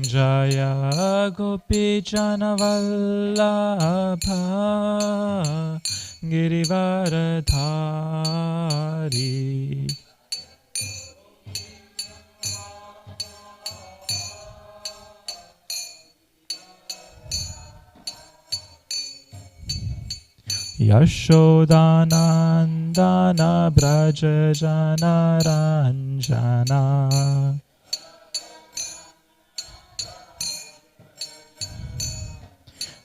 Jaya Gopi Janavallabha Girivaradhari Yashodanandana Braja Janaranjana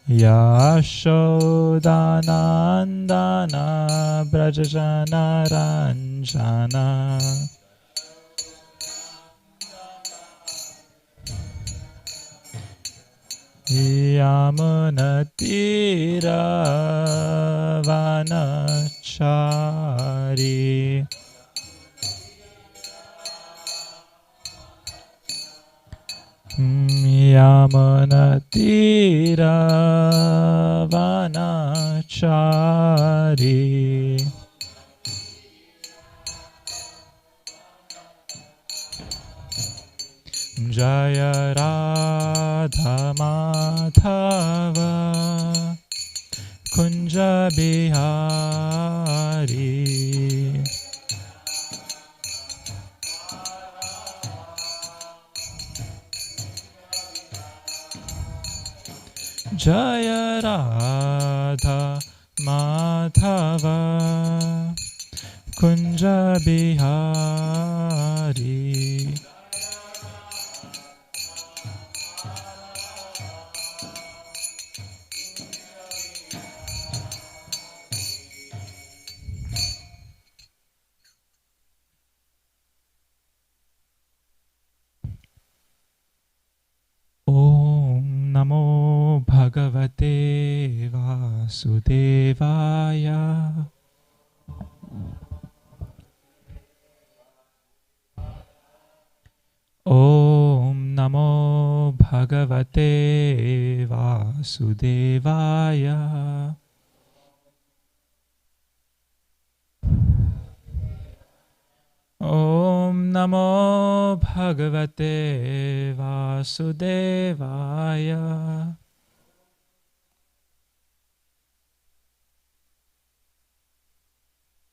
Yashodanandana Braja Janaranjana Yamunatira Vanachari Yamunatira Vanachari Jaya Radha Madhava Kunja Bihari Jaya Radha Madhava Kunja Bihari Om Namo Bhagavate Vasudevaya Om Namo Bhagavate Vasudevaya Om Namo Bhagavate Vasudevaya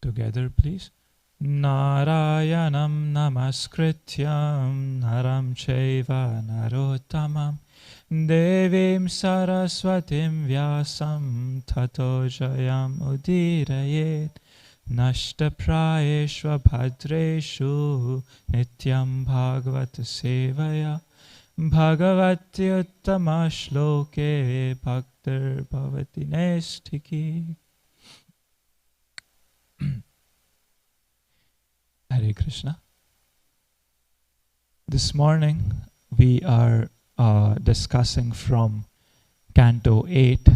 Together please. Narayanam namaskrityam naram chaiva narottamam devim saraswatim vyasam tato jayam udirayet nashtaprayeshva bhadreshu nityam bhagavata sevaya bhagavati uttama shloke bhaktir bhavati nestiki. Hare Krishna. This morning we are discussing from Canto 8,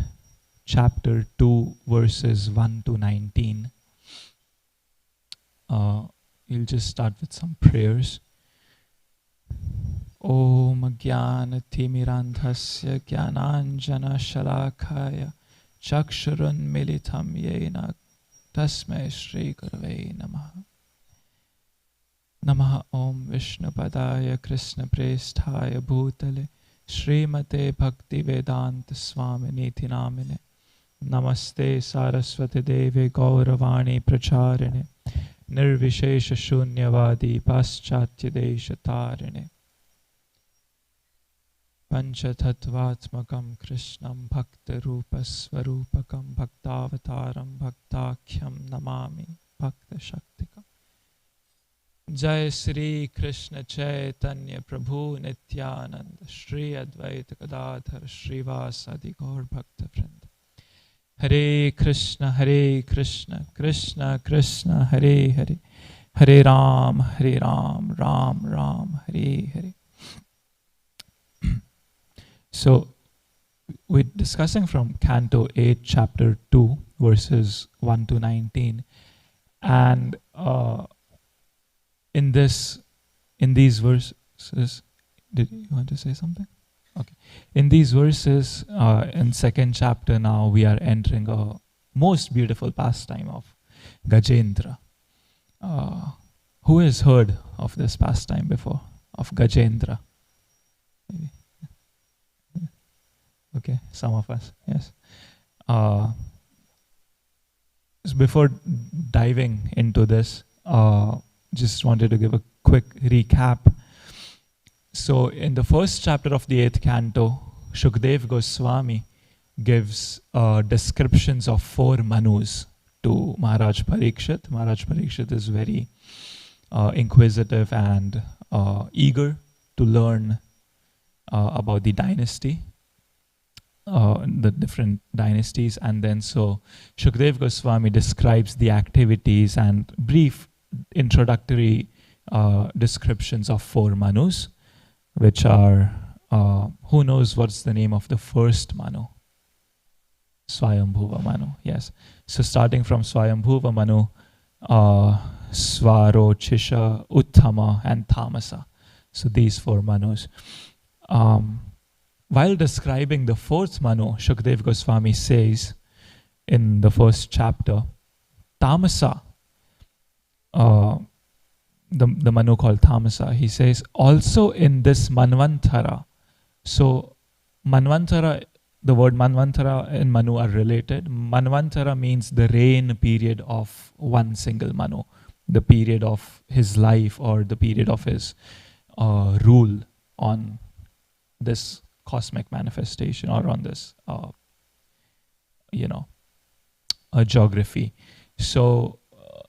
Chapter 2, verses 1 to 19. We'll just start with some prayers. Om Jnana Timirandhasya Jnananjana Shalakaya Chakshurun Militam Yena Tasmai Shri Gurave Namaha. Namaha Om Vishnupadaya Krishna Presthaya Bhutale Srimate Bhakti Vedanta Swami Niti Namine Namaste Saraswati Devi Gauravani Pracharine Nirvishesha Shunyavadi Paschatya Desha Tarine Panchatattvatmakam Krishnam Bhakta Rupa Swarupakam Bhaktavataram Bhaktakhyam Namami Bhakta Shaktikam. Jai Sri Krishna Chaitanya Prabhu Nityananda Shri Advaita Gadadhar Srivasadi Gaur Bhakta Vrinda. Hare Krishna Krishna Krishna Hare Hare Hare Ram Ram Ram Hare Hare. So we're discussing from Canto 8, Chapter 2, verses 1 to 19. And in these verses, did you want to say something? Okay. In these verses, in second chapter now, we are entering a most beautiful pastime of Gajendra. Who has heard of this pastime before, of Gajendra? Maybe. Okay, some of us, yes. Uh, so before diving into this, just wanted to give a quick recap. So, in the first chapter of the 8th canto, Shukdev Goswami gives descriptions of 4 Manus to Maharaj Parikshit. Maharaj Parikshit is very inquisitive and eager to learn about the dynasty, the different dynasties. And then so Shukdev Goswami describes the activities and brief introductory descriptions of 4 Manus, which are, who knows what's the name of the first Manu? Swayambhuva Manu, yes. So starting from Swayambhuva Manu, Swaro, Chisha, Uttama, and Tamasa. So these 4 Manus. While describing the 4th Manu, Shukdev Goswami says in the first chapter, Tamasa, the Manu called Tamasa, he says, also in this Manvantara. So Manvantara, the word Manvantara and Manu are related. Manvantara means the reign period of one single Manu, the period of his life or the period of his rule on this cosmic manifestation or on this, geography. So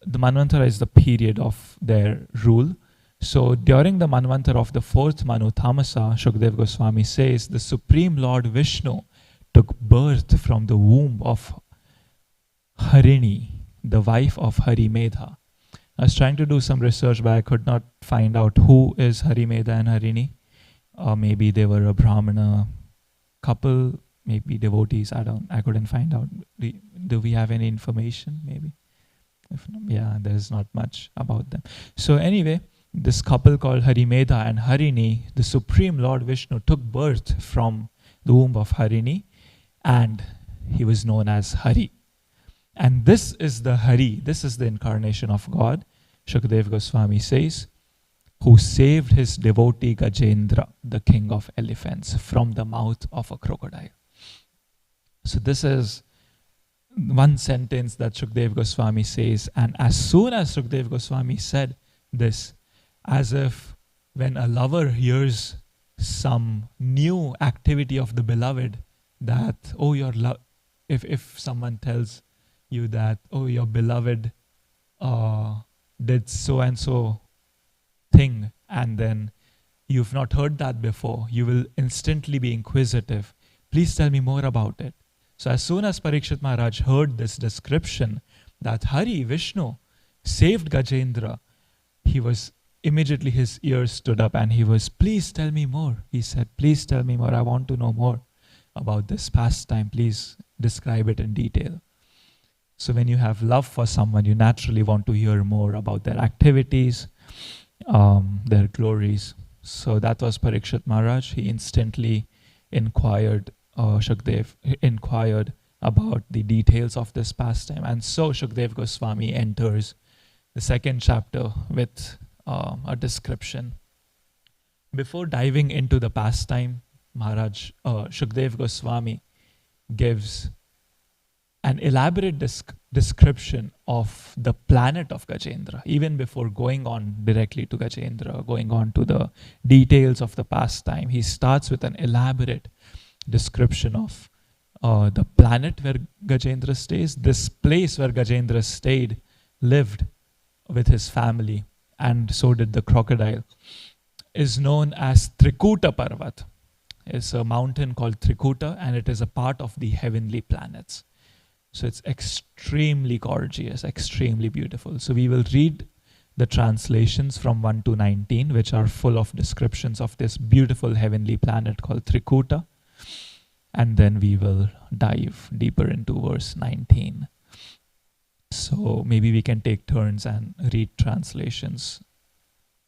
the Manvantara is the period of their rule. So during the Manvantara of the 4th Manu, Tamasa, Shukdev Goswami says, the Supreme Lord Vishnu took birth from the womb of Harini, the wife of Harimedha. I was trying to do some research, but I could not find out who is Harimedha and Harini. Maybe they were a Brahmana couple, maybe devotees. I couldn't find out. Do we have any information? Maybe. If not, yeah, there's not much about them. So anyway, this couple called Harimedha and Harini, the Supreme Lord Vishnu took birth from the womb of Harini, and he was known as Hari. And this is the Hari, this is the incarnation of God, Shukdev Goswami says, who saved his devotee Gajendra, the king of elephants, from the mouth of a crocodile. So this is one sentence that Shukdev Goswami says, and as soon as Shukdev Goswami said this, as if when a lover hears some new activity of the beloved, that, oh, if someone tells you that, oh, your beloved did so and so thing, and then you've not heard that before, you will instantly be inquisitive. Please tell me more about it. So as soon as Parikshit Maharaj heard this description that Hari, Vishnu, saved Gajendra, he was immediately, his ears stood up and he was, please tell me more. He said, please tell me more. I want to know more about this pastime. Please describe it in detail. So when you have love for someone, you naturally want to hear more about their activities, their glories. So that was Parikshit Maharaj. He instantly inquired, Shukdev inquired about the details of this pastime. And so Shukdev Goswami enters the 2nd chapter with a description. Before diving into the pastime, Shukdev Goswami gives an elaborate description of the planet of Gajendra, even before going on directly to Gajendra, going on to the details of the pastime. He starts with an elaborate description of the planet where Gajendra stays, this place where Gajendra lived with his family, and so did the crocodile, is known as Trikuta Parvat. It's a mountain called Trikuta, and it is a part of the heavenly planets. So it's extremely gorgeous, extremely beautiful. So we will read the translations from 1 to 19, which are full of descriptions of this beautiful heavenly planet called Trikuta. And then we will dive deeper into verse 19. So maybe we can take turns and read translations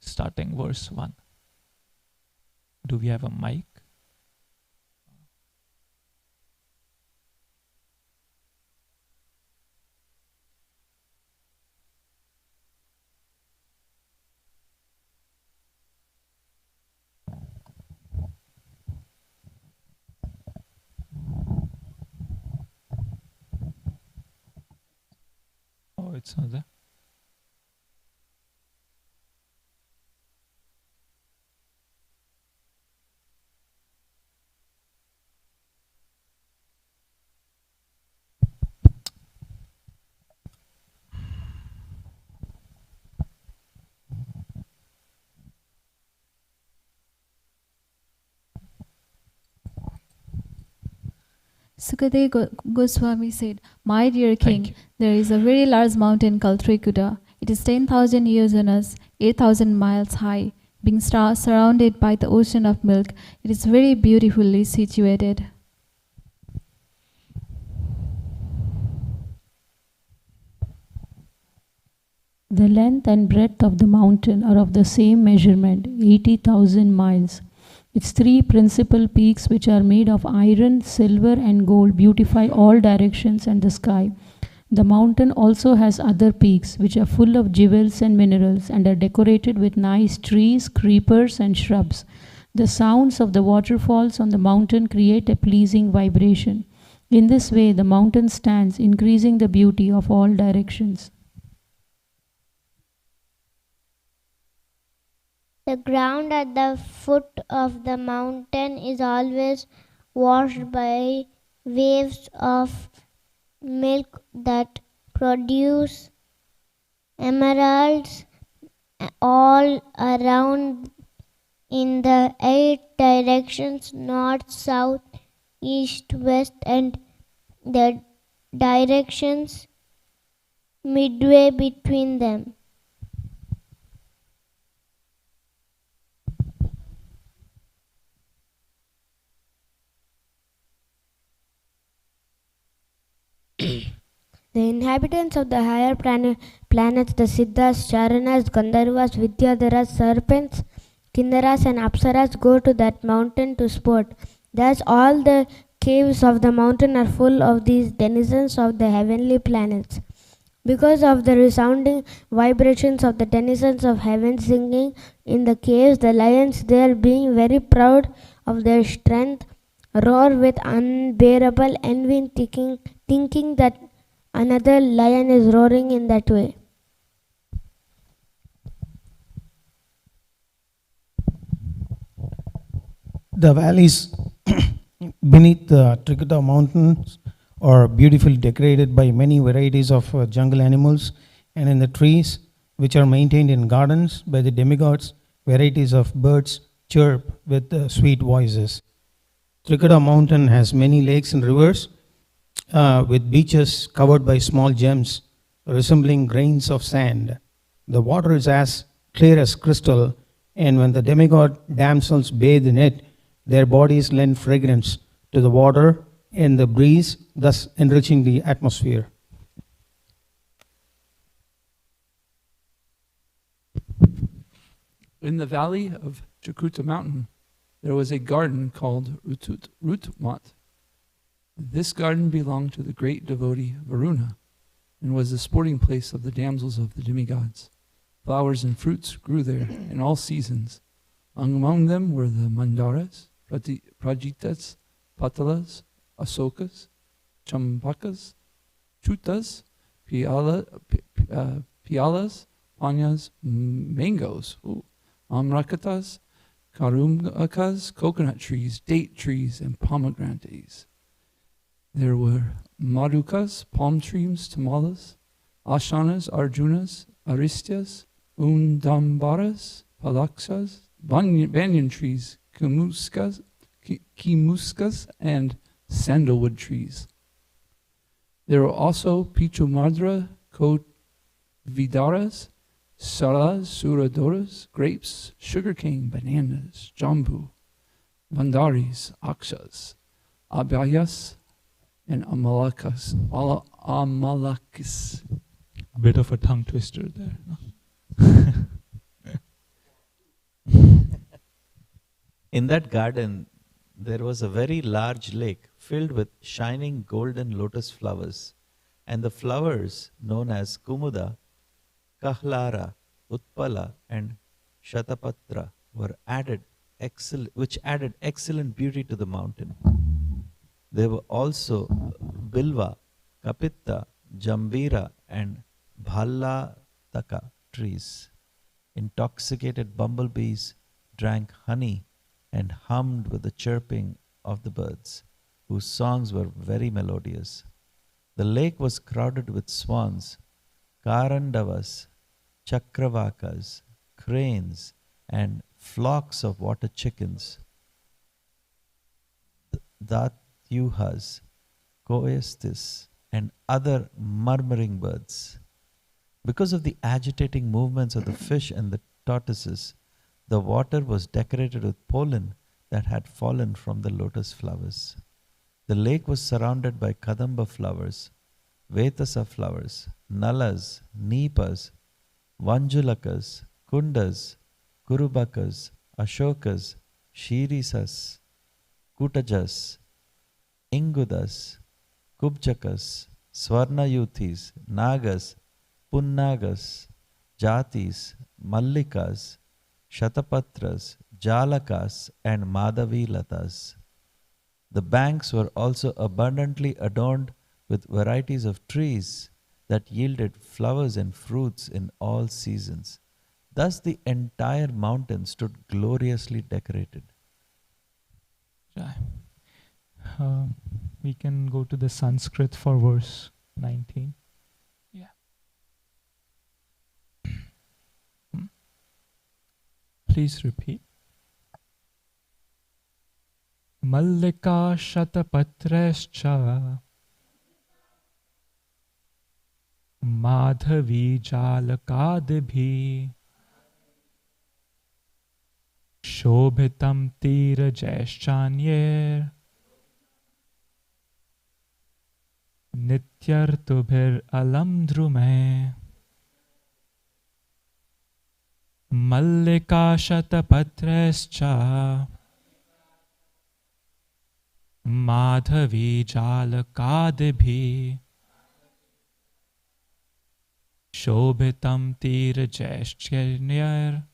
starting verse 1. Do we have a mic? it's not there. Sukadeva Goswami said, "My dear king, there is a very large mountain called Trikuta. It is 10,000 years on us, 8,000 miles high, being surrounded by the ocean of milk. It is very beautifully situated." The length and breadth of the mountain are of the same measurement, 80,000 miles. Its three principal peaks, which are made of iron, silver and gold, beautify all directions and the sky. The mountain also has other peaks, which are full of jewels and minerals and are decorated with nice trees, creepers and shrubs. The sounds of the waterfalls on the mountain create a pleasing vibration. In this way, the mountain stands, increasing the beauty of all directions. The ground at the foot of the mountain is always washed by waves of milk that produce emeralds all around in the 8 directions, north, south, east, west, and the directions midway between them. The inhabitants of the higher planets, the Siddhas, Charanas, Gandharvas, Vidyadharas, serpents, Kinnaras and Apsaras go to that mountain to sport. Thus all the caves of the mountain are full of these denizens of the heavenly planets. Because of the resounding vibrations of the denizens of heaven singing in the caves, the lions there, being very proud of their strength, roar with unbearable envy, thinking that another lion is roaring in that way. The valleys beneath the Trikuta mountains are beautifully decorated by many varieties of jungle animals, and in the trees, which are maintained in gardens by the demigods, varieties of birds chirp with sweet voices. Trikuta mountain has many lakes and rivers with beaches covered by small gems resembling grains of sand. The water is as clear as crystal, and when the demigod damsels bathe in it, their bodies lend fragrance to the water and the breeze, thus enriching the atmosphere. In the valley of Trikuta mountain, there was a garden called Rutmat. This garden belonged to the great devotee Varuna and was the sporting place of the damsels of the demigods. Flowers and fruits grew there in all seasons. Among them were the mandaras, prajitas, patalas, asokas, champakas, chutas, pialas, panyas, mangoes, amrakatas, karumkas, coconut trees, date trees, and pomegranates. There were madukas, palm trees, tamalas, ashanas, arjunas, aristyas, undambaras, palaksas, banyan trees, kimuskas, and sandalwood trees. There were also pichumadra, kodvidaras, saras, suradoras, grapes, sugarcane, bananas, jambu, bandaris, akshas, abayas, and amalakis. A bit of a tongue twister there. In that garden, there was a very large lake filled with shining golden lotus flowers, and the flowers known as Kumuda, Kahlara, Utpala, and Shatapatra which added excellent beauty to the mountain. There were also Bilva, Kapitta, Jambira, and bhallataka trees. Intoxicated bumblebees drank honey and hummed with the chirping of the birds, whose songs were very melodious. The lake was crowded with swans, karandavas, chakravakas, cranes, and flocks of water chickens, datyuhas, coestis, and other murmuring birds. Because of the agitating movements of the fish and the tortoises, the water was decorated with pollen that had fallen from the lotus flowers. The lake was surrounded by kadamba flowers, vetasa flowers, nalas, nipas, vanjulakas, kundas, kurubakas, ashokas, shirisas, kutajas, ingudas, kubjakas, swarnayuthis, nagas, punnagas, jatis, mallikas, shatapatras, jalakas, and madhavi latas. The banks were also abundantly adorned with varieties of trees that yielded flowers and fruits in all seasons. Thus the entire mountain stood gloriously decorated. We can go to the Sanskrit for verse 19. Yeah. Please repeat. Mallika Shatapatrescha Madhavi Jalakadibhi Shobhitam Tira Jaishchanyer Nityartubhir Alamdrume Mallika Shatapatrescha Madhavi Jalakadibhi Shobhitam Tira Jaishchanyer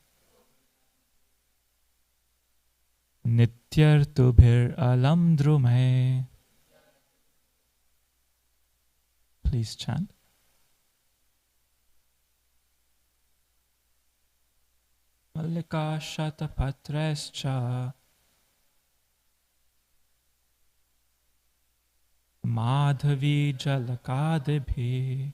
Nityartubhir Alamdrume. Please chant. Mallika Shatapatrescha Madhavi Jalakadibhi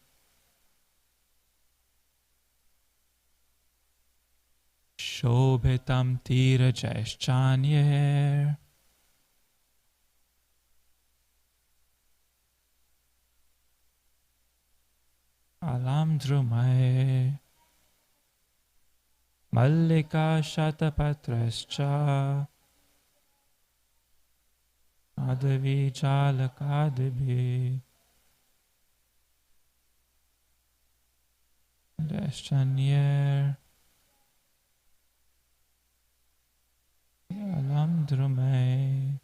Shobhitam Tira Jaishchanyer Alamdrumae Mallika Shatapatrascha Madhavi Jalakadibhi Jaishchanyer Alamdrumae.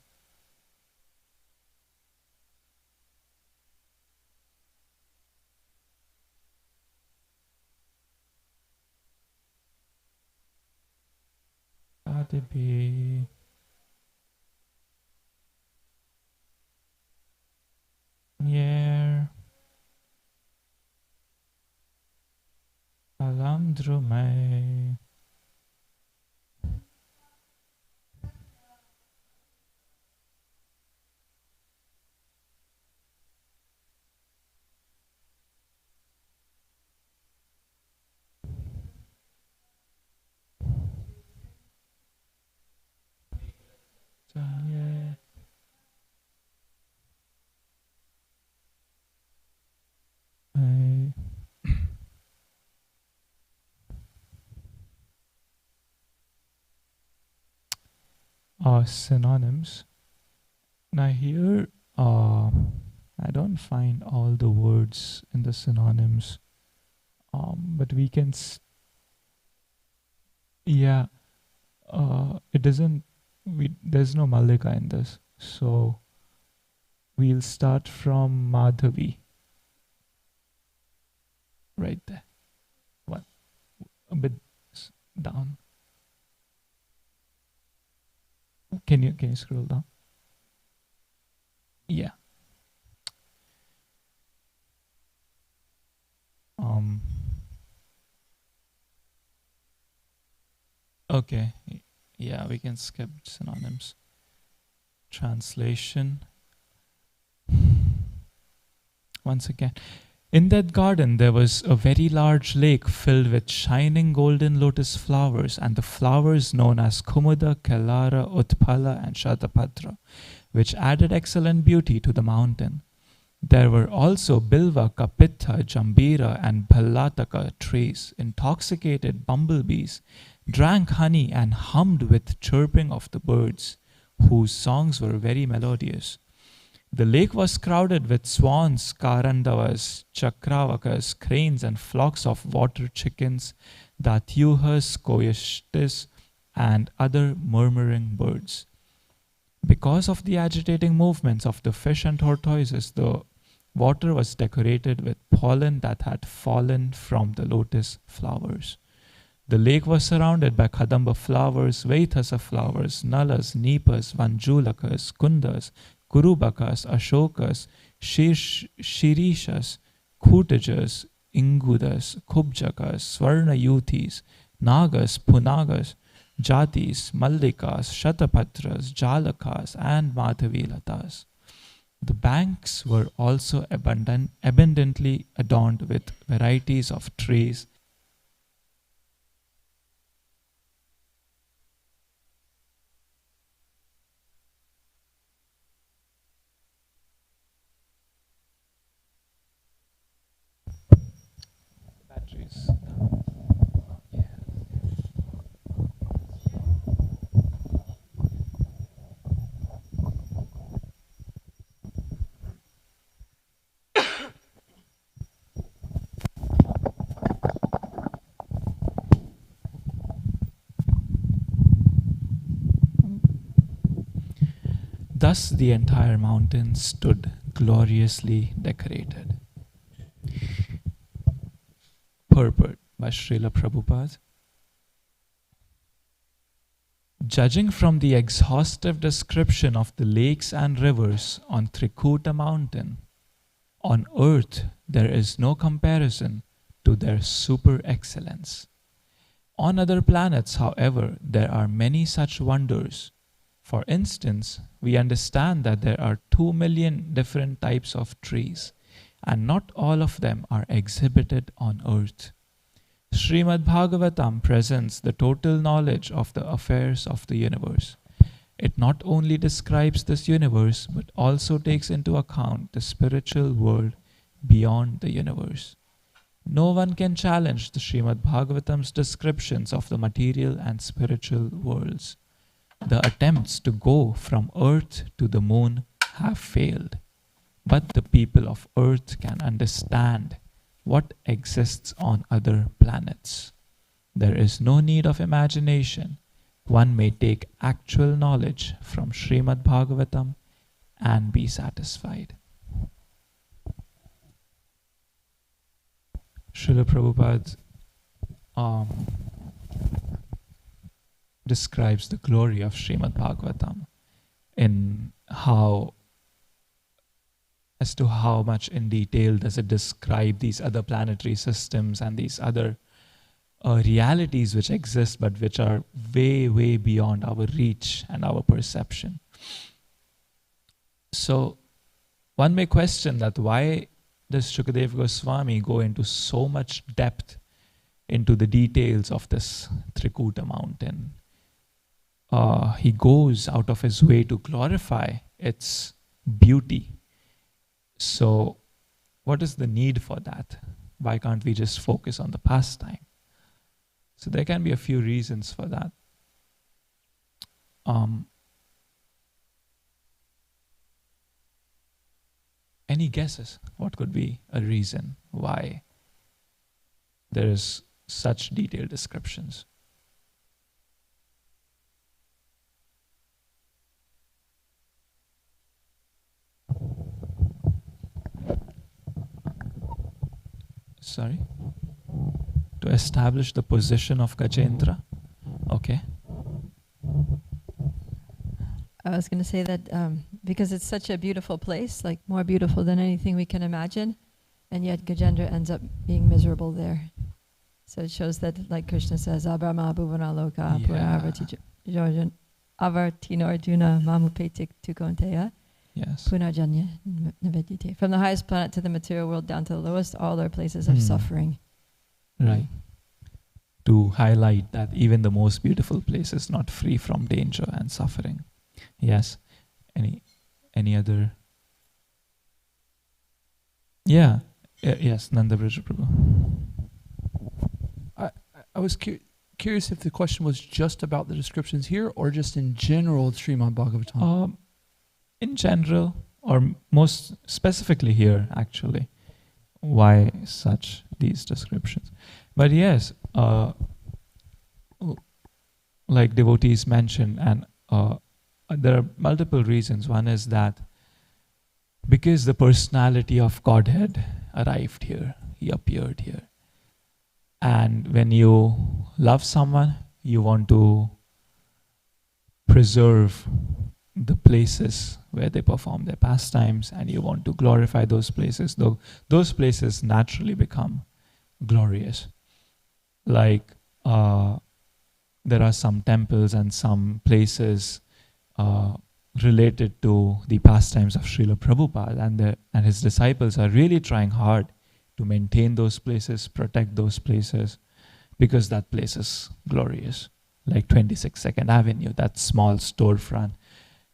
Adibi Yer Alamdrumae. Yeah. Synonyms. Now here, I don't find all the words in the synonyms, but we can. Yeah, it doesn't. There's no Mallika in this, so we'll start from Madhavi. Right there. One, a bit down. Can you scroll down? Yeah. Okay. Yeah, we can skip synonyms. Translation. Once again. In that garden there was a very large lake filled with shining golden lotus flowers, and the flowers known as Kumuda, Kelara, Utpala and Shatapatra, which added excellent beauty to the mountain. There were also Bilva, Kapitha, Jambira and Bhallataka trees. Intoxicated bumblebees drank honey and hummed with chirping of the birds, whose songs were very melodious. The lake was crowded with swans, karandavas, chakravakas, cranes and flocks of water chickens, datyuhas, koyishtis and other murmuring birds. Because of the agitating movements of the fish and tortoises, the water was decorated with pollen that had fallen from the lotus flowers. The lake was surrounded by kadamba flowers, vaithasa flowers, nalas, nipas, vanjulakas, kundas, kurubakas, ashokas, shirishas, kutajas, ingudas, kubjakas, swarnayuthis, nagas, punagas, jatis, mallikas, shatapatras, jalakas, and madhavilatas. The banks were also abundantly adorned with varieties of trees. Batteries. Thus the entire mountain stood gloriously decorated. Purport by Srila Prabhupada. Judging from the exhaustive description of the lakes and rivers on Trikuta mountain, on earth there is no comparison to their super excellence. On other planets, however, there are many such wonders. For instance, we understand that there are 2 million different types of trees, and not all of them are exhibited on earth. Srimad Bhagavatam presents the total knowledge of the affairs of the universe. It not only describes this universe, but also takes into account the spiritual world beyond the universe. No one can challenge the Srimad Bhagavatam's descriptions of the material and spiritual worlds. The attempts to go from earth to the moon have failed, but the people of earth can understand what exists on other planets. There is no need of imagination. One may take actual knowledge from Srimad Bhagavatam and be satisfied. Srila Prabhupada describes the glory of Srimad Bhagavatam in as to how much in detail does it describe these other planetary systems and these other realities which exist but which are way, way beyond our reach and our perception. So one may question that why does Shukadeva Goswami go into so much depth into the details of this Trikuta mountain? He goes out of his way to glorify its beauty. So what is the need for that? Why can't we just focus on the pastime? So there can be a few reasons for that. Any guesses? What could be a reason why there is such detailed descriptions? Sorry? To establish the position of Gajendra? Okay. I was going to say that because it's such a beautiful place, like more beautiful than anything we can imagine, and yet Gajendra ends up being miserable there. So it shows that, like Krishna says, Abrahma bhuvana loka Yeah. avartino arjuna mamupetik tukonteya Yes. punarjanya navedite. From the highest planet to the material world down to the lowest, all are places of suffering. Right. To highlight that even the most beautiful place is not free from danger and suffering. Yes. Any other? Yeah. Yes, Nanda Brija Prabhu. I was curious if the question was just about the descriptions here or just in general Srimad Bhagavatam. In general, or most specifically here, actually, why such these descriptions? But yes, like devotees mentioned, and there are multiple reasons. One is that because the personality of Godhead arrived here, he appeared here. And when you love someone, you want to preserve the places where they perform their pastimes, and you want to glorify those places, though those places naturally become glorious. Like there are some temples and some places related to the pastimes of Srila Prabhupada, and his disciples are really trying hard to maintain those places, protect those places, because that place is glorious. Like 26 Second Avenue, that small storefront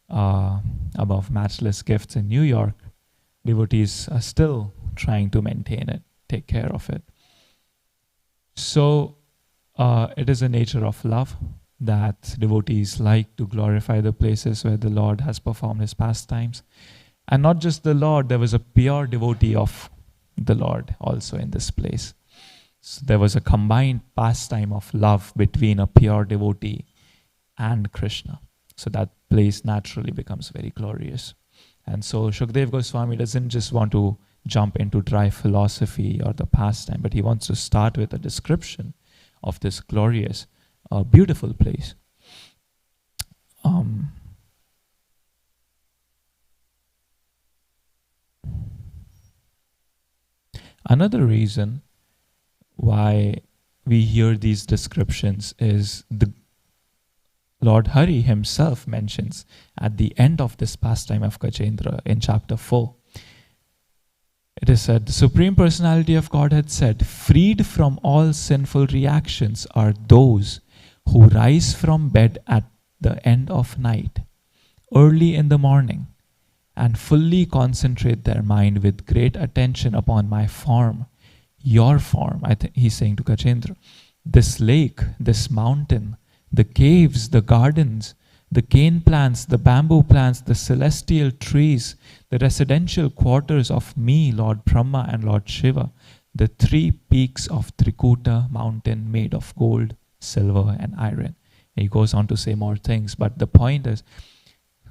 above Matchless Gifts in New York, devotees are still trying to maintain it, take care of it. So it is a nature of love that devotees like to glorify the places where the Lord has performed his pastimes. And not just the Lord, there was a pure devotee of the Lord also in this place. So there was a combined pastime of love between a pure devotee and Krishna. So that place naturally becomes very glorious. And so Shukdev Goswami doesn't just want to jump into dry philosophy or the pastime, but he wants to start with a description of this glorious, beautiful place. Another reason why we hear these descriptions is the Lord Hari himself mentions at the end of this pastime of Gajendra in chapter 4. It is said, the Supreme Personality of Godhead said, freed from all sinful reactions are those who rise from bed at the end of night, early in the morning, and fully concentrate their mind with great attention upon my form, your form. He's saying to Gajendra, this lake, this mountain, the caves, the gardens, the cane plants, the bamboo plants, the celestial trees, the residential quarters of me, Lord Brahma and Lord Shiva, the 3 peaks of Trikuta mountain made of gold, silver and iron. He goes on to say more things, but the point is,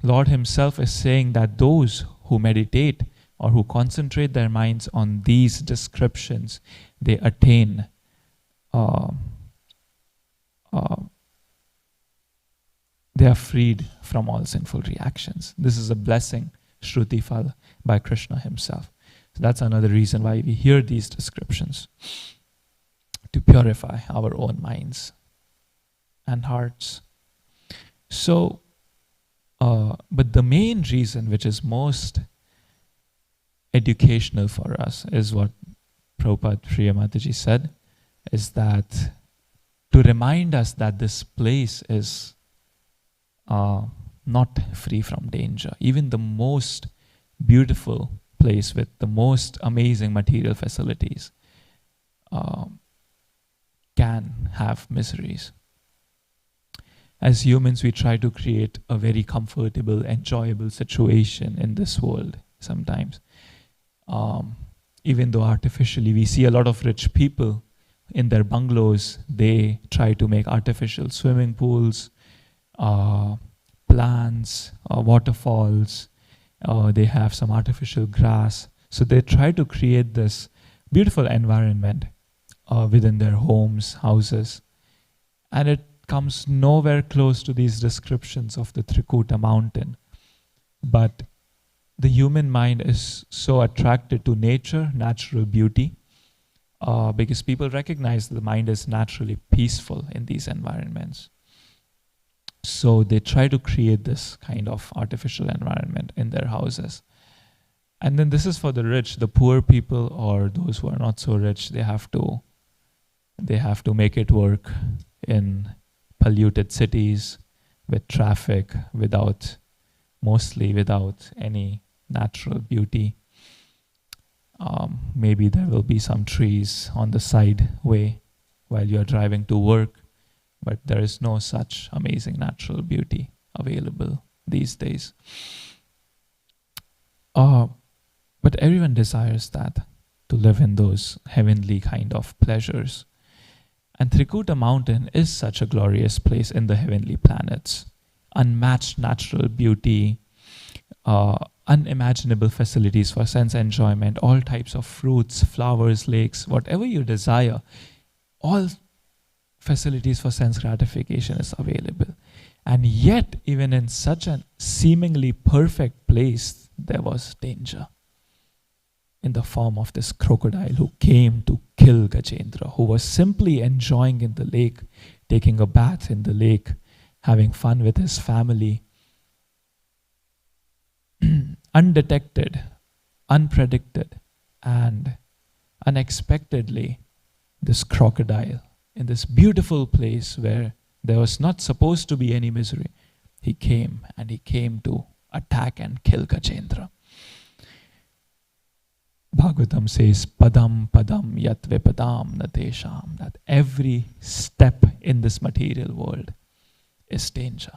Lord himself is saying that those who meditate or who concentrate their minds on these descriptions, they attain they are freed from all sinful reactions. This is a blessing, Shruti Fal, by Krishna himself. So that's another reason why we hear these descriptions, to purify our own minds and hearts. So, but the main reason which is most educational for us is what Prabhupada Priya Mataji said, is that to remind us that this place is not free from danger. Even the most beautiful place with the most amazing material facilities can have miseries. As humans, we try to create a very comfortable, enjoyable situation in this world sometimes. Even though artificially, we see a lot of rich people in their bungalows, they try to make artificial swimming pools, plants, waterfalls, they have some artificial grass. So they try to create this beautiful environment within their homes, houses. And it comes nowhere close to these descriptions of the Trikuta mountain. But the human mind is so attracted to nature, natural beauty, because people recognize the mind is naturally peaceful in these environments. So they try to create this kind of artificial environment in their houses. And then this is for the rich. The poor people or those who are not so rich, they have to make it work in polluted cities with traffic, mostly without any natural beauty. Maybe there will be some trees on the side way while you're driving to work, but there is no such amazing natural beauty available these days. But everyone desires that, to live in those heavenly kind of pleasures. And Trikuta mountain is such a glorious place in the heavenly planets. Unmatched natural beauty, unimaginable facilities for sense enjoyment, all types of fruits, flowers, lakes, whatever you desire, all facilities for sense gratification is available. And yet, even in such a seemingly perfect place, there was danger. In the form of this crocodile who came to kill Gajendra, who was simply enjoying in the lake, taking a bath in the lake, having fun with his family. Undetected, unpredicted, and unexpectedly, this crocodile, in this beautiful place where there was not supposed to be any misery, he came to attack and kill Gajendra. Bhagavatam says, padam padam yat vipadam natesham, that every step in this material world is danger.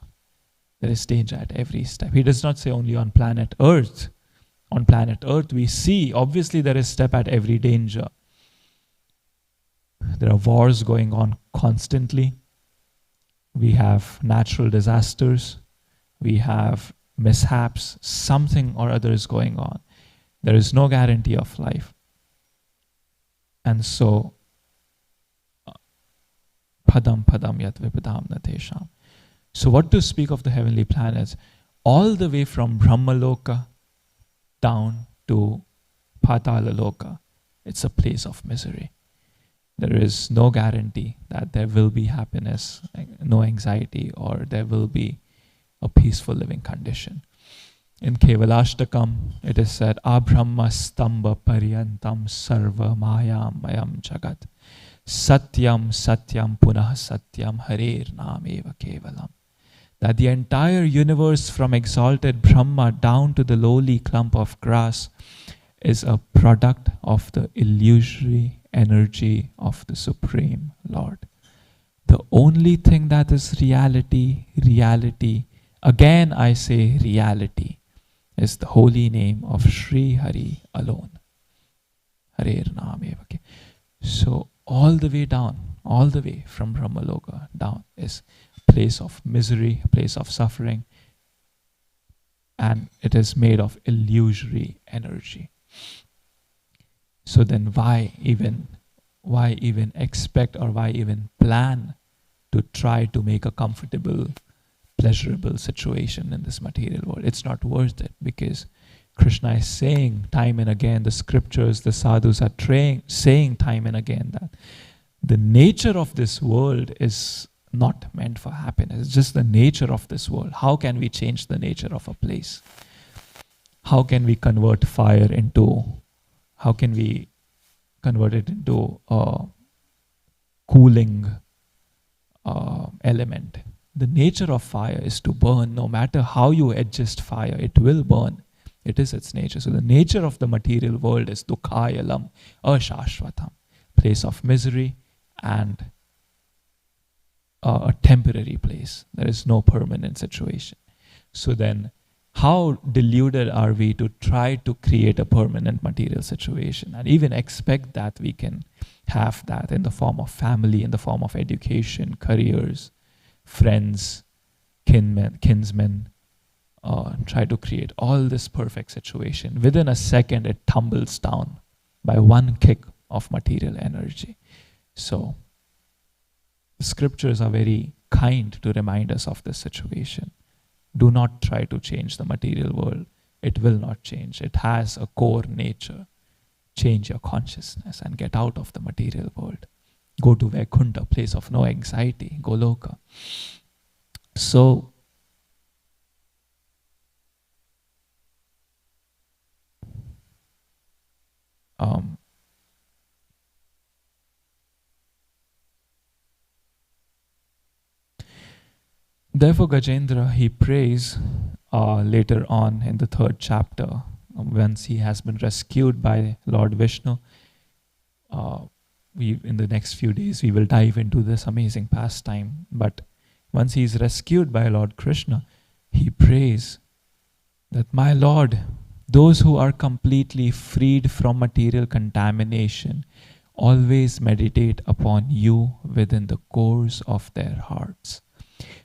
There is danger at every step. He does not say only on planet Earth. On planet Earth we see, obviously there is step at every danger. There are wars going on constantly. We have natural disasters. We have mishaps. Something or other is going on. There is no guarantee of life. And so, padam padam yat vipadam natesham. So what to speak of the heavenly planets? All the way from Brahmaloka down to Patala Loka, it's a place of misery. There is no guarantee that there will be happiness, no anxiety, or there will be a peaceful living condition. In Kevalashtakam, it is said, Abrahma stamba paryantam sarva mayam mayam jagat. Satyam satyam punah satyam harer nameva kevalam. That the entire universe from exalted Brahma down to the lowly clump of grass is a product of the illusory energy of the Supreme Lord. The only thing that is reality, again I say reality, is the holy name of Sri Hari alone. Harer Nameva. So all the way down, all the way from Brahmaloka down is a place of misery, a place of suffering, and it is made of illusory energy. So then why even expect or why even plan to try to make a comfortable, pleasurable situation in this material world? It's not worth it, because Krishna is saying time and again, the scriptures, the sadhus are saying time and again that the nature of this world is not meant for happiness. It's just the nature of this world. How can we change the nature of a place? How can we convert fire into, how can we convert it into a cooling element? The nature of fire is to burn. No matter how you adjust fire, it will burn. It is its nature. So the nature of the material world is dukhayalam, ashashvatam, place of misery and a temporary place. There is no permanent situation. So then, how deluded are we to try to create a permanent material situation and even expect that we can have that in the form of family, in the form of education, careers, friends, kinsmen, try to create all this perfect situation. Within a second, it tumbles down by one kick of material energy. So, the scriptures are very kind to remind us of this situation. Do not try to change the material world. It will not change. It has a core nature. change your consciousness and get out of the material world. Go to Vaikuntha, place of no anxiety, Goloka. So, therefore Gajendra, he prays later on in the 3rd chapter, once he has been rescued by Lord Vishnu. In the next few days we will dive into this amazing pastime. But once he is rescued by Lord Krishna, he prays that, my Lord, those who are completely freed from material contamination always meditate upon you within the cores of their hearts.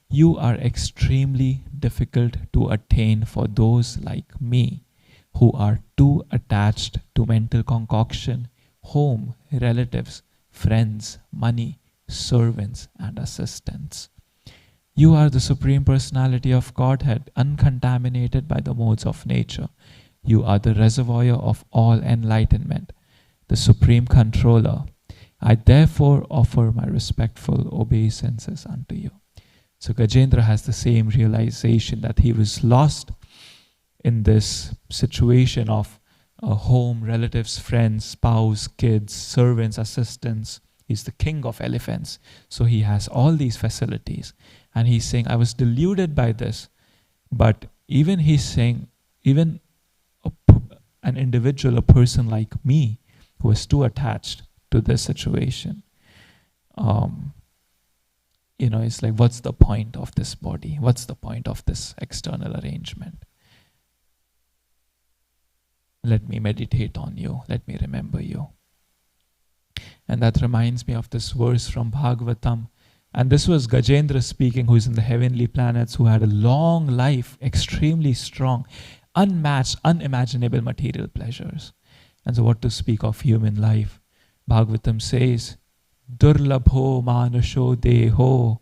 You are extremely difficult to attain for those like me who are too attached to mental concoction, home, relatives, friends, money, servants, and assistants. You are the Supreme Personality of Godhead, uncontaminated by the modes of nature. You are the reservoir of all enlightenment, the Supreme Controller. I therefore offer my respectful obeisances unto you. So Gajendra has the same realization that he was lost in this situation of home, relatives, friends, spouse, kids, servants, assistants. He's the king of elephants. So he has all these facilities. And he's saying, I was deluded by this. But even he's saying, even an individual, a person like me, who was too attached to this situation, it's like, what's the point of this body? What's the point of this external arrangement? Let me meditate on you. Let me remember you. And that reminds me of this verse from Bhagavatam. And this was Gajendra speaking, who is in the heavenly planets, who had a long life, extremely strong, unmatched, unimaginable material pleasures. And so what to speak of human life? Bhagavatam says, Durlabho manusho deho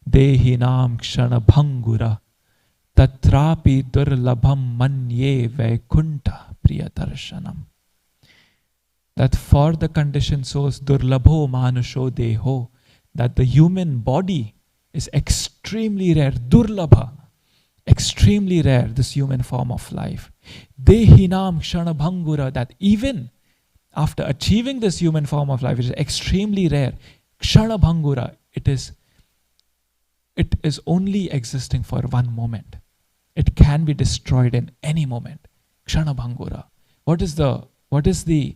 dehinam kshana bhangura tatrapi durlabham manye vaikunta priyadarshanam. That for the conditioned souls, durlabho manusho deho, that the human body is extremely rare, durlabha, extremely rare, this human form of life. Dehinam kshana bhangura, that even after achieving this human form of life, which is extremely rare, kshana bhangura, it is only existing for one moment. It can be destroyed in any moment. Kshana bhangura. What is the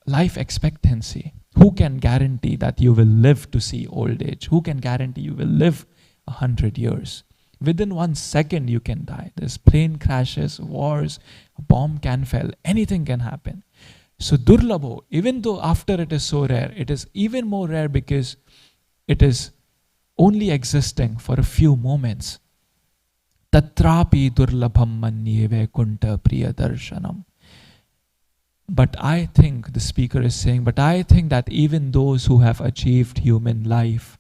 life expectancy? Who can guarantee that you will live to see old age? Who can guarantee you will live 100 years? Within 1 second you can die. There's plane crashes, wars, a bomb can fall, anything can happen. So durlabho, even though after it is so rare, it is even more rare because it is only existing for a few moments. Tatrapi durlabham manye vaikunta priyadarshanam. But I think, the speaker is saying, but I think that even those who have achieved human life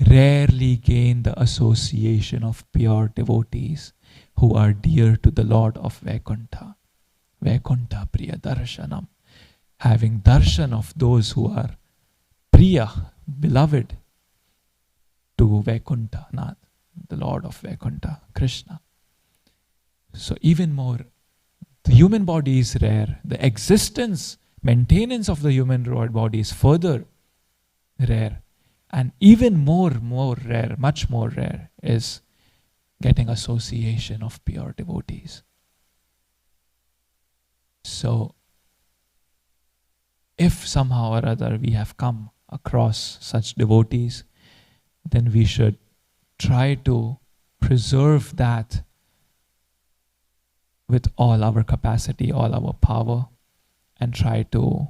rarely gain the association of pure devotees who are dear to the Lord of Vaikuntha. Vaikuntha Priya Darshanam. Having darshan of those who are Priya, beloved to Vaikuntha, Nath, the Lord of Vaikuntha, Krishna. So even more, the human body is rare. The existence, maintenance of the human body is further rare. And even more rare, much more rare, is getting association of pure devotees. So, if somehow or other we have come across such devotees, then we should try to preserve that with all our capacity, all our power, and try to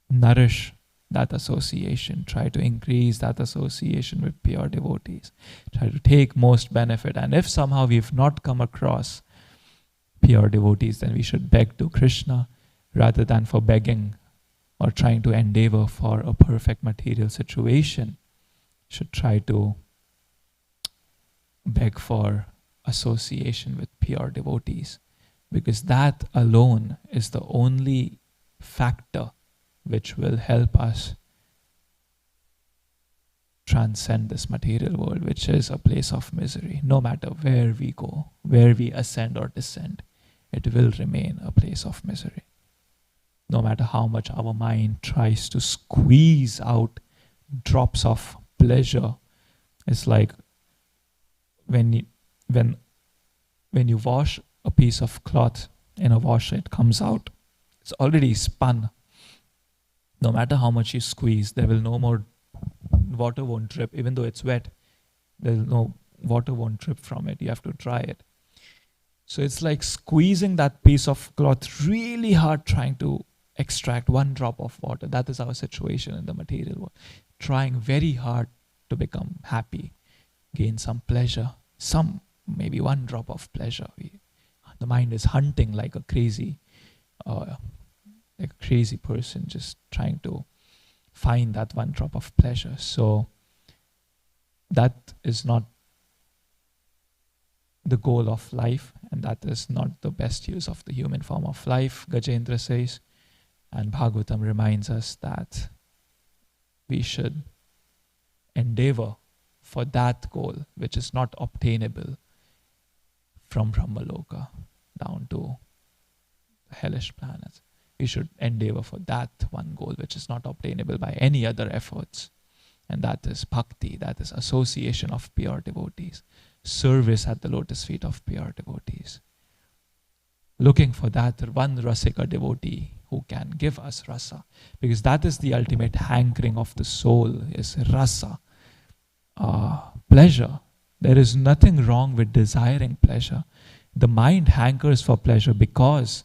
nourish that association, try to increase that association with pure devotees, try to take most benefit. And if somehow we've not come across pure devotees, then we should beg to Krishna rather than for begging or trying to endeavor for a perfect material situation. Should try to beg for association with pure devotees because that alone is the only factor which will help us transcend this material world, which is a place of misery. No matter where we go, where we ascend or descend, it will remain a place of misery. No matter how much our mind tries to squeeze out drops of pleasure, it's like when you wash a piece of cloth in a washer, it comes out. It's already spun. No matter how much you squeeze, there will no more, water won't drip. Even though it's wet, water won't drip from it. You have to dry it. So it's like squeezing that piece of cloth really hard, trying to extract one drop of water. That is our situation in the material world. Trying very hard to become happy, gain some pleasure, maybe one drop of pleasure. The mind is hunting like a crazy person, just trying to find that one drop of pleasure. So that is not the goal of life, and that is not the best use of the human form of life, Gajendra says. And Bhagavatam reminds us that we should endeavor for that goal which is not obtainable from Brahmaloka down to the hellish planets. We should endeavor for that one goal which is not obtainable by any other efforts. And that is bhakti, that is association of pure devotees, service at the lotus feet of pure devotees. Looking for that one rasika devotee who can give us rasa. Because that is the ultimate hankering of the soul, is rasa, pleasure. There is nothing wrong with desiring pleasure. The mind hankers for pleasure because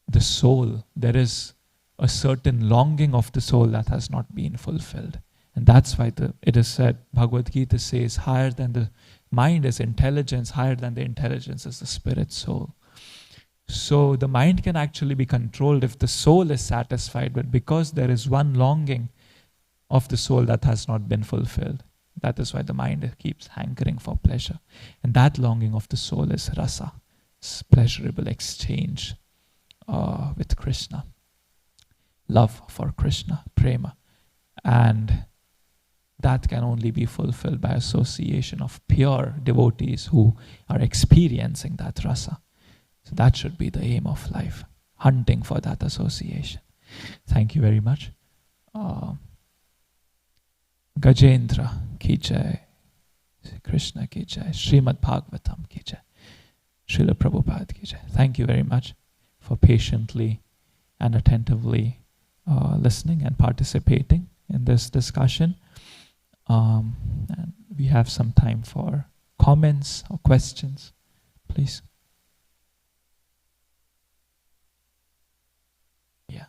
the soul, there is a certain longing of the soul that has not been fulfilled. And that's why it is said, Bhagavad Gita says, higher than the mind is intelligence, higher than the intelligence is the spirit soul. So the mind can actually be controlled if the soul is satisfied, but because there is one longing of the soul that has not been fulfilled. That is why the mind keeps hankering for pleasure. And that longing of the soul is rasa, pleasurable exchange with Krishna. Love for Krishna, prema. And that can only be fulfilled by association of pure devotees who are experiencing that rasa. So that should be the aim of life, hunting for that association. Thank you very much. Gajendra ki jai, Krishna ki jai, Srimad Bhagavatam ki jai, Srila Prabhupada ki jai. Thank you very much for patiently and attentively listening and participating in this discussion. And we have some time for comments or questions, please. Yeah.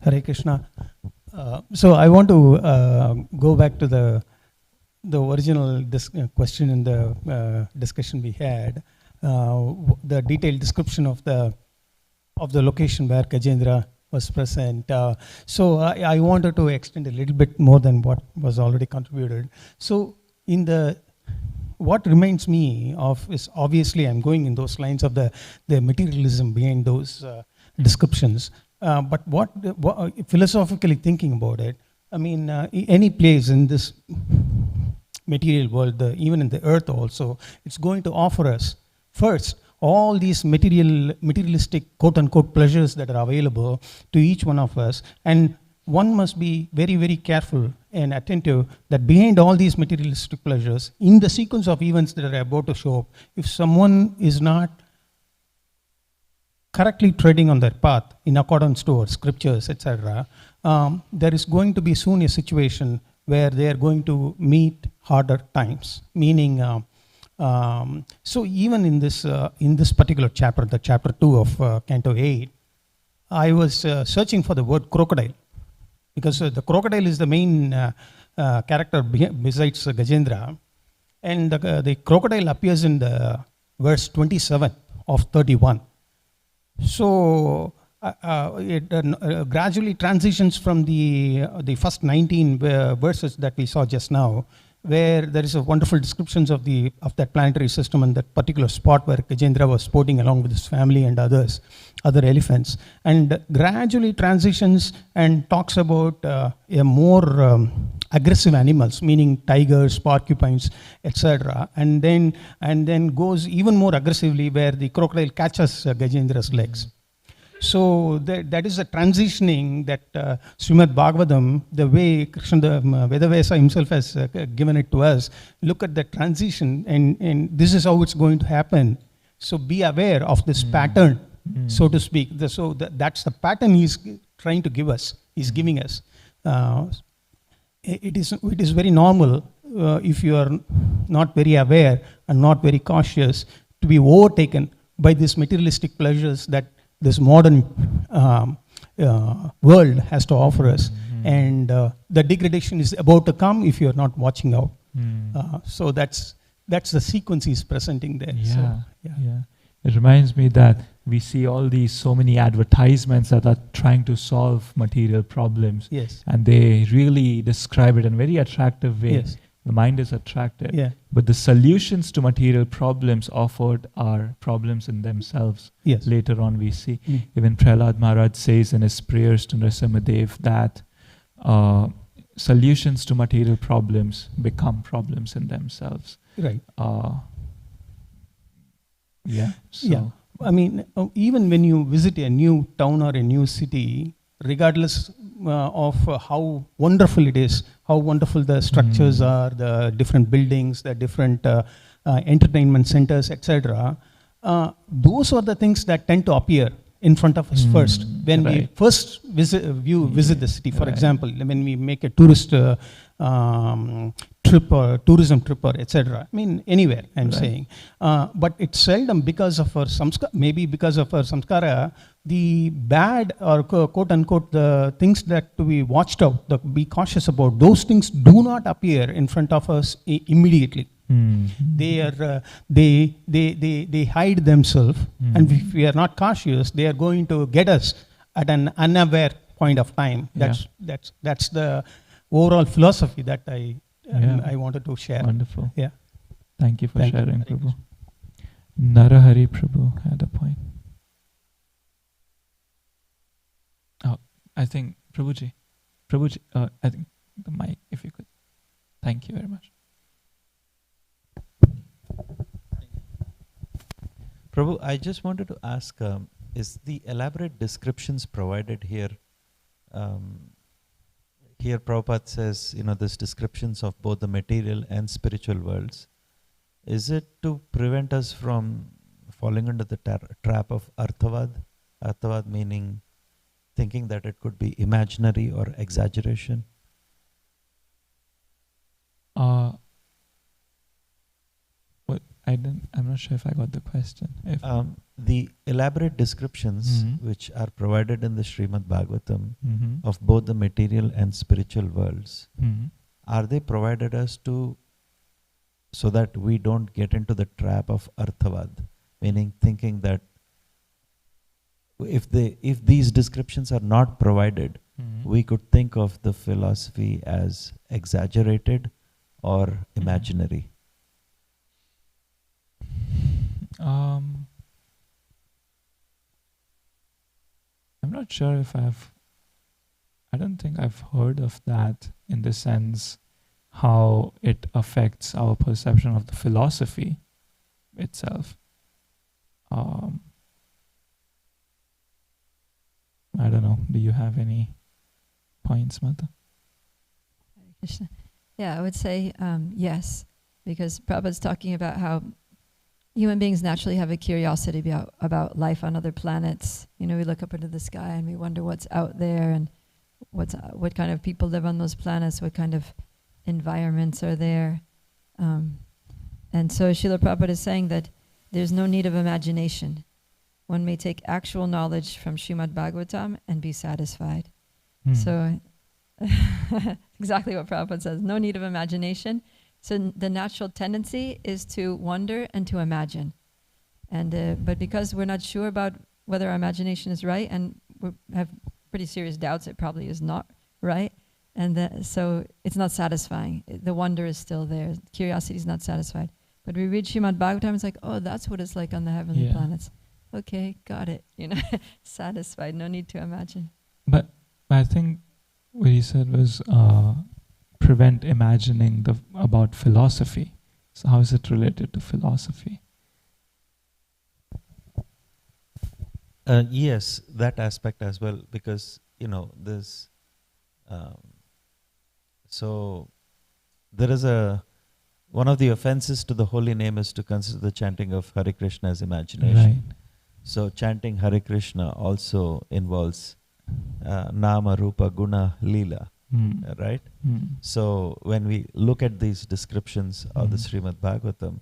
Hare Krishna. So I want to go back to the original question in the discussion we had, the detailed description of the location where Gajendra was present. So I wanted to extend a little bit more than what was already contributed. So what reminds me of is, obviously I'm going in those lines of the materialism behind those descriptions. But what philosophically thinking about it, I mean, any place in this material world, even in the earth also, it's going to offer us first all these materialistic quote-unquote pleasures that are available to each one of us. And one must be very, very careful and attentive that behind all these materialistic pleasures, in the sequence of events that are about to show up, if someone is not correctly treading on that path in accordance to our scriptures, etc., there is going to be soon a situation where they are going to meet harder times. Meaning, so even in this particular chapter, the chapter 2 of Canto 8, I was searching for the word crocodile, because the crocodile is the main character besides Gajendra, and the crocodile appears in the verse 27 of 31. So it gradually transitions from the first 19 verses that we saw just now, where there is a wonderful descriptions of that planetary system and that particular spot where Gajendra was sporting along with his family and other elephants, and gradually transitions and talks about a more aggressive animals, meaning tigers, porcupines, etc., and then goes even more aggressively where the crocodile catches Gajendra's legs. So that is a transitioning that Srimad Bhagavatam, the way Krishna Vedavasa himself has given it to us. Look at the transition, and this is how it's going to happen. So be aware of this pattern, so to speak. That's the pattern he's trying to give us. He's giving us. It is very normal if you are not very aware and not very cautious to be overtaken by these materialistic pleasures that this modern world has to offer us, and the degradation is about to come if you are not watching out. So that's the sequence he's presenting there. Yeah. It reminds me that we see all these so many advertisements that are trying to solve material problems. Yes. And they really describe it in a very attractive way. Yes. The mind is attracted. Yeah. But the solutions to material problems offered are problems in themselves. Yes. Later on we see. Even Prahlad Maharaj says in his prayers to Nrsimhadev that solutions to material problems become problems in themselves. Right. So I mean, even when you visit a new town or a new city, regardless of how wonderful it is, how wonderful the structures are, the different buildings, the different entertainment centers, etc., those are the things that tend to appear in front of us first when we first visit the city. For example, when we make a tourist trip or tourism trip or etc. I mean, anywhere I'm saying, but it's seldom because of our samskara. Maybe because of our samskara, the bad or quote unquote the things that to be watched out, be cautious about, those things do not appear in front of us immediately. They are they hide themselves, and if we are not cautious, they are going to get us at an unaware point of time. That's the overall philosophy that I wanted to share. Wonderful. Yeah. Thank you for sharing, Prabhu. Narahari Prabhu had a point. Oh, I think Prabhuji, I think the mic, if you could. Thank you very much. Prabhu, I just wanted to ask, is the elaborate descriptions provided here, here Prabhupada says, this descriptions of both the material and spiritual worlds, is it to prevent us from falling under the trap of arthavad? Arthavad meaning thinking that it could be imaginary or exaggeration? I'm not sure if I got the question. The elaborate descriptions which are provided in the Srimad Bhagavatam of both the material and spiritual worlds, are they provided us so that we don't get into the trap of arthavad, meaning thinking that if these descriptions are not provided, we could think of the philosophy as exaggerated or imaginary? I'm not sure if I don't think I've heard of that in the sense how it affects our perception of the philosophy itself. I don't know. Do you have any points, Mata? Yeah, I would say yes, because Prabhupada's talking about how human beings naturally have a curiosity about life on other planets. We look up into the sky and we wonder what's out there and what kind of people live on those planets, what kind of environments are there. And so Srila Prabhupada is saying that there's no need of imagination. One may take actual knowledge from Srimad Bhagavatam and be satisfied. So exactly what Prabhupada says, no need of imagination. So the natural tendency is to wonder and to imagine. And but because we're not sure about whether our imagination is right, and we have pretty serious doubts it probably is not right. And so it's not satisfying. The wonder is still there. Curiosity is not satisfied. But we read Srimad Bhagavatam, it's like, oh, that's what it's like on the heavenly planets. Okay, got it. Satisfied. No need to imagine. But I think what he said was prevent imagining about philosophy. So how is it related to philosophy? Yes, that aspect as well, because there's so there is one of the offenses to the holy name is to consider the chanting of Hare Krishna as imagination. Right. So chanting Hare Krishna also involves Nama, Rupa, Guna, Leela, right? So when we look at these descriptions of the Srimad Bhagavatam,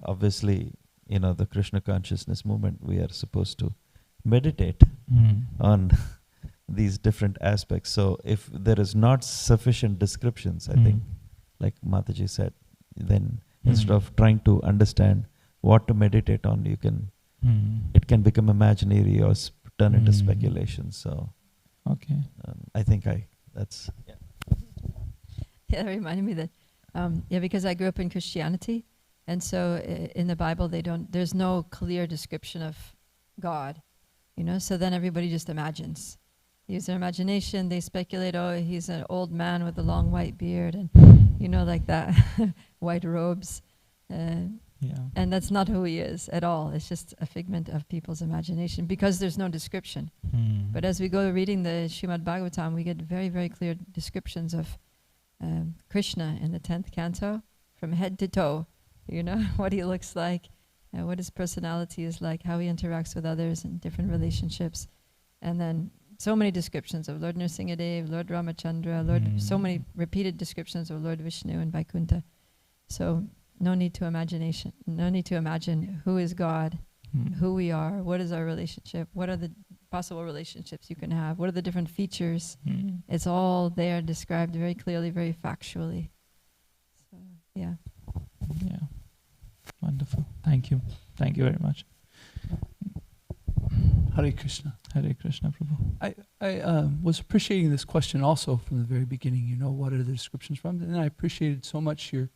obviously, the Krishna consciousness movement, we are supposed to meditate on these different aspects. So if there is not sufficient descriptions, I think, like Mataji said, then instead of trying to understand what to meditate on, it can become imaginary or turn into speculation. So okay, I think that's that reminded me that because I grew up in Christianity, and so in the Bible there's no clear description of God, so then everybody just imagines. Use their imagination, they speculate, oh, he's an old man with a long white beard and like that, white robes. And that's not who he is at all. It's just a figment of people's imagination because there's no description. But as we go reading the Srimad Bhagavatam, we get very, very clear descriptions of Krishna in the 10th canto from head to toe, what he looks like, what his personality is like, how he interacts with others in different relationships. And then so many descriptions of Lord Nrsingadev, Lord Ramachandra, so many repeated descriptions of Lord Vishnu and Vaikuntha. So no need to imagine who is God, who we are, what is our relationship, what are the possible relationships you can have, what are the different features. It's all there described very clearly, very factually. So, yeah. Yeah. Wonderful. Thank you. Thank you very much. Hare Krishna. Hare Krishna, Prabhu. I was appreciating this question also from the very beginning. What are the descriptions from? And I appreciated so much your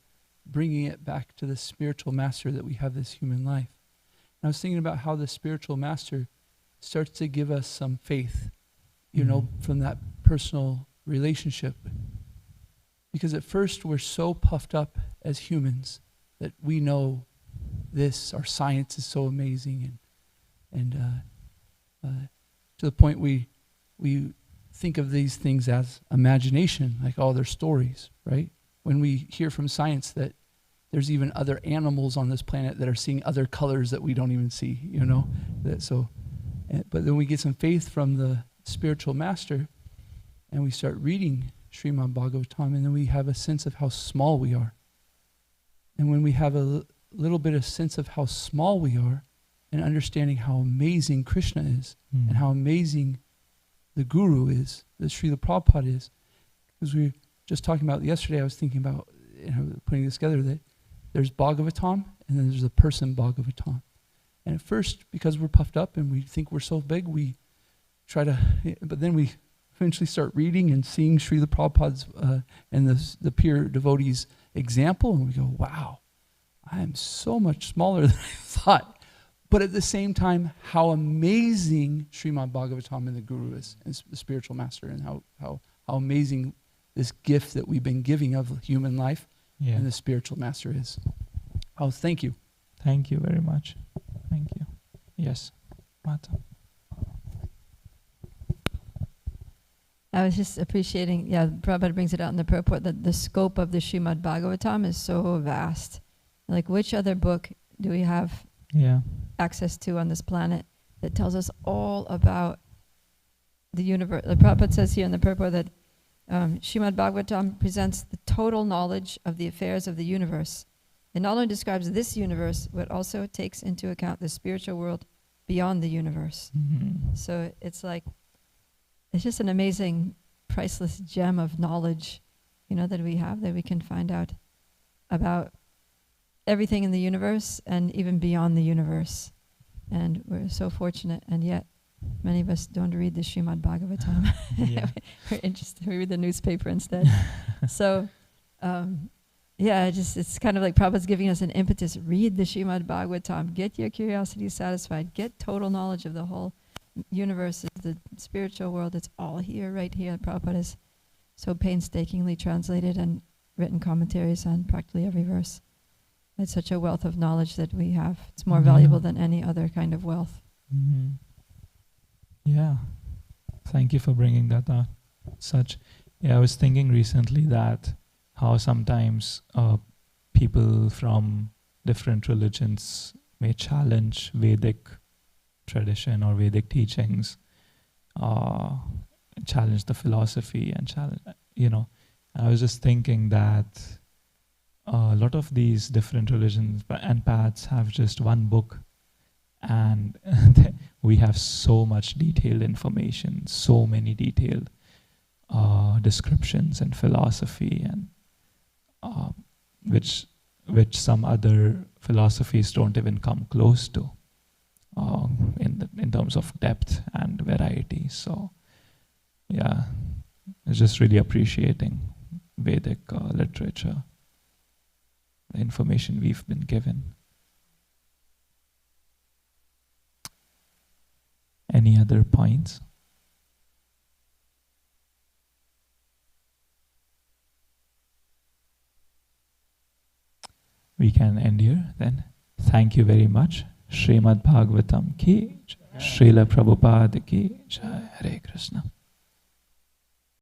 bringing it back to the spiritual master that we have this human life. And I was thinking about how the spiritual master starts to give us some faith, from that personal relationship. Because at first we're so puffed up as humans that we know this, our science is so amazing, and to the point we think of these things as imagination, like all their stories, right? When we hear from science that there's even other animals on this planet that are seeing other colors that we don't even see, but then we get some faith from the spiritual master, and we start reading Srimad Bhagavatam, and then we have a sense of how small we are. And when we have a little bit of sense of how small we are, and understanding how amazing Krishna is, and how amazing the Guru is, that Srila Prabhupada is. Because we were just talking about yesterday, I was thinking about putting this together, that there's Bhagavatam, and then there's the person Bhagavatam. And at first, because we're puffed up and we think we're so big, we try to, but then we eventually start reading and seeing Srila Prabhupada's and the pure devotees' example, and we go, wow, I am so much smaller than I thought. But at the same time, how amazing Srimad Bhagavatam and the Guru is, and the spiritual master, and how amazing this gift that we've been giving of human life and the spiritual master is. Oh, thank you. Thank you very much. Thank you. Yes, Mata. I was just appreciating, Prabhupada brings it out in the purport, that the scope of the Srimad Bhagavatam is so vast. Like, which other book do we have access to on this planet that tells us all about the universe? The Prabhupada says here in the purport that Srimad Bhagavatam presents the total knowledge of the affairs of the universe. It not only describes this universe, but also takes into account the spiritual world beyond the universe. So it's just an amazing, priceless gem of knowledge, that we have, that we can find out about everything in the universe and even beyond the universe. And we're so fortunate, and yet many of us don't read the Srimad Bhagavatam. Yeah. We're interested, we read the newspaper instead. So, it's kind of like Prabhupada's giving us an impetus. Read the Srimad Bhagavatam. Get your curiosity satisfied. Get total knowledge of the whole universe, the spiritual world. It's all here, right here. Prabhupada has so painstakingly translated and written commentaries on practically every verse. It's such a wealth of knowledge that we have. It's more valuable than any other kind of wealth. Mm-hmm. Yeah. Thank you for bringing that out. I was thinking recently that how sometimes people from different religions may challenge Vedic tradition or Vedic teachings, challenge the philosophy and challenge, I was just thinking that a lot of these different religions and paths have just one book, and we have so much detailed information, so many detailed descriptions and philosophy, and which some other philosophies don't even come close to in terms of depth and variety. So it's just really appreciating Vedic literature, the information we've been given. Any other points? We can end here then. Thank you very much. Srimad Bhagavatam ki, Srila Prabhupada ki, Jai Hare Krishna.